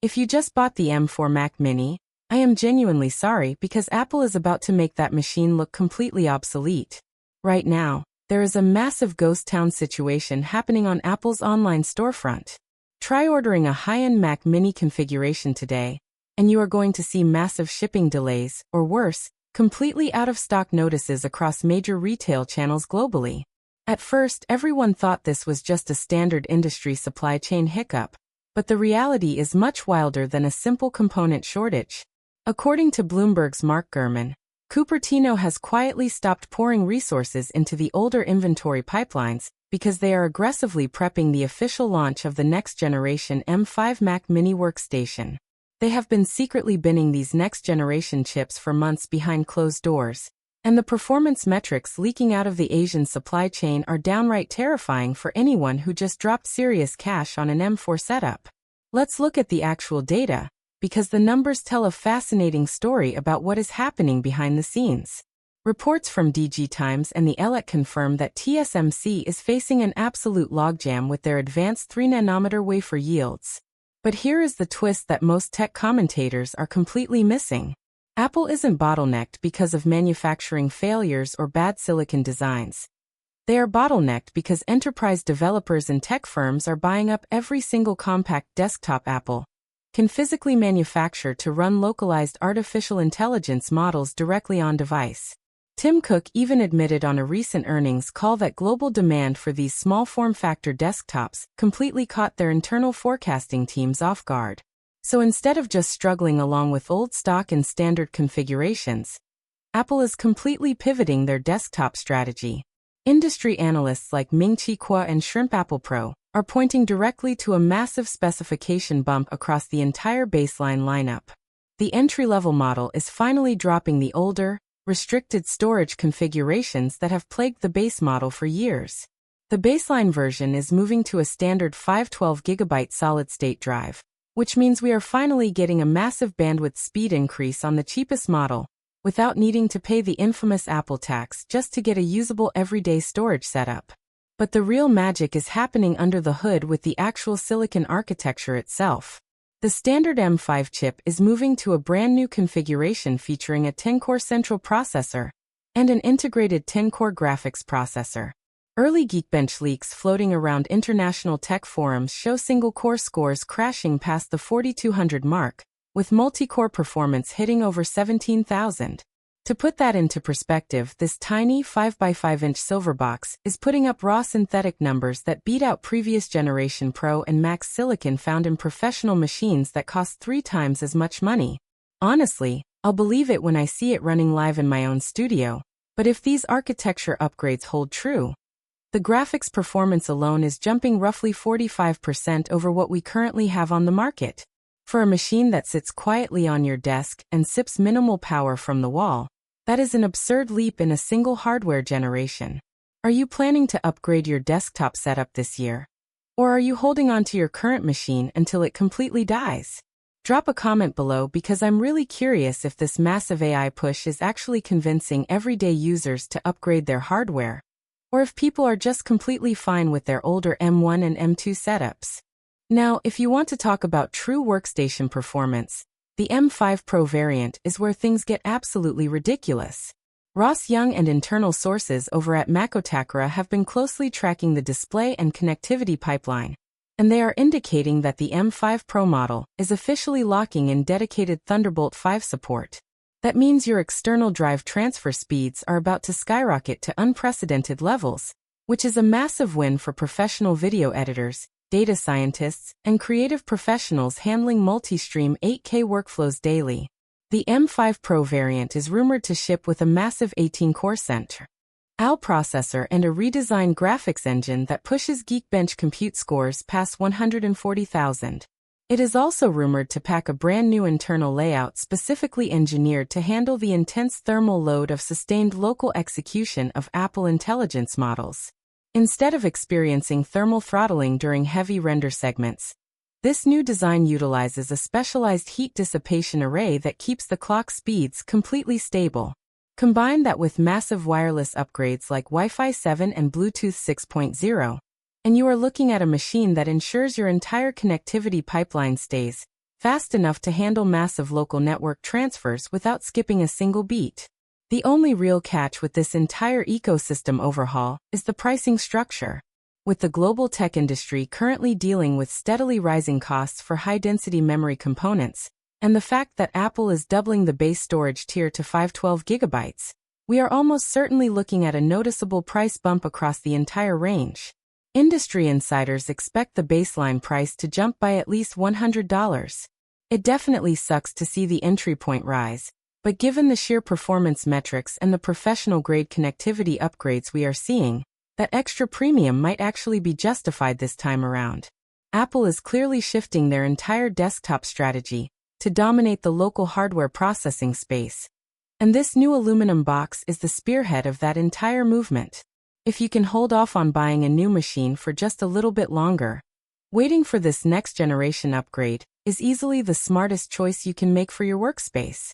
If you just bought the M4 Mac Mini, I am genuinely sorry because Apple is about to make that machine look completely obsolete. Right now, there is a massive ghost town situation happening on Apple's online storefront. Try ordering a high-end Mac Mini configuration today, and you are going to see massive shipping delays, or worse, completely out-of-stock notices across major retail channels globally. At first, everyone thought this was just a standard industry supply chain hiccup, but the reality is much wilder than a simple component shortage. According to Bloomberg's Mark Gurman, Cupertino has quietly stopped pouring resources into the older inventory pipelines because they are aggressively prepping the official launch of the next-generation M5 Mac Mini workstation. They have been secretly binning these next-generation chips for months behind closed doors, and the performance metrics leaking out of the Asian supply chain are downright terrifying for anyone who just dropped serious cash on an M4 setup. Let's look at the actual data, because the numbers tell a fascinating story about what is happening behind the scenes. Reports from DG Times and the ELEC confirm that TSMC is facing an absolute logjam with their advanced 3nm wafer yields. But here is the twist that most tech commentators are completely missing. Apple isn't bottlenecked because of manufacturing failures or bad silicon designs. They are bottlenecked because enterprise developers and tech firms are buying up every single compact desktop Apple can physically manufacture to run localized artificial intelligence models directly on device. Tim Cook even admitted on a recent earnings call that global demand for these small form factor desktops completely caught their internal forecasting teams off guard. So instead of just struggling along with old stock and standard configurations, Apple is completely pivoting their desktop strategy. Industry analysts like Ming-Chi and Shrimp Apple Pro are pointing directly to a massive specification bump across the entire baseline lineup. The entry-level model is finally dropping the older, restricted storage configurations that have plagued the base model for years. The baseline version is moving to a standard 512GB solid-state drive, which means we are finally getting a massive bandwidth speed increase on the cheapest model, without needing to pay the infamous Apple tax just to get a usable everyday storage setup. But the real magic is happening under the hood with the actual silicon architecture itself. The standard M5 chip is moving to a brand new configuration featuring a 10-core central processor and an integrated 10-core graphics processor. Early Geekbench leaks floating around international tech forums show single-core scores crashing past the 4200 mark, with multi-core performance hitting over 17,000. To put that into perspective, this tiny 5x5-inch silver box is putting up raw synthetic numbers that beat out previous generation Pro and Max silicon found in professional machines that cost 3 times as much money. Honestly, I'll believe it when I see it running live in my own studio, but if these architecture upgrades hold true, the graphics performance alone is jumping roughly 45% over what we currently have on the market. For a machine that sits quietly on your desk and sips minimal power from the wall, that is an absurd leap in a single hardware generation. Are you planning to upgrade your desktop setup this year? Or are you holding on to your current machine until it completely dies? Drop a comment below because I'm really curious if this massive AI push is actually convincing everyday users to upgrade their hardware, or if people are just completely fine with their older M1 and M2 setups. Now, if you want to talk about true workstation performance, the M5 Pro variant is where things get absolutely ridiculous. Ross Young and internal sources over at Macotakara have been closely tracking the display and connectivity pipeline, and they are indicating that the M5 Pro model is officially locking in dedicated Thunderbolt 5 support. That means your external drive transfer speeds are about to skyrocket to unprecedented levels, which is a massive win for professional video editors, data scientists, and creative professionals handling multi-stream 8K workflows daily. The M5 Pro variant is rumored to ship with a massive 18-core Central processor and a redesigned graphics engine that pushes Geekbench compute scores past 140,000. It is also rumored to pack a brand new internal layout specifically engineered to handle the intense thermal load of sustained local execution of Apple Intelligence models. Instead of experiencing thermal throttling during heavy render segments, this new design utilizes a specialized heat dissipation array that keeps the clock speeds completely stable. Combine that with massive wireless upgrades like Wi-Fi 7 and Bluetooth 6.0, and you are looking at a machine that ensures your entire connectivity pipeline stays fast enough to handle massive local network transfers without skipping a single beat. The only real catch with this entire ecosystem overhaul is the pricing structure. With the global tech industry currently dealing with steadily rising costs for high-density memory components, and the fact that Apple is doubling the base storage tier to 512 gigabytes, we are almost certainly looking at a noticeable price bump across the entire range. Industry insiders expect the baseline price to jump by at least $100. It definitely sucks to see the entry point rise, but given the sheer performance metrics and the professional-grade connectivity upgrades we are seeing, that extra premium might actually be justified this time around. Apple is clearly shifting their entire desktop strategy to dominate the local hardware processing space. And this new aluminum box is the spearhead of that entire movement. If you can hold off on buying a new machine for just a little bit longer, waiting for this next generation upgrade is easily the smartest choice you can make for your workspace.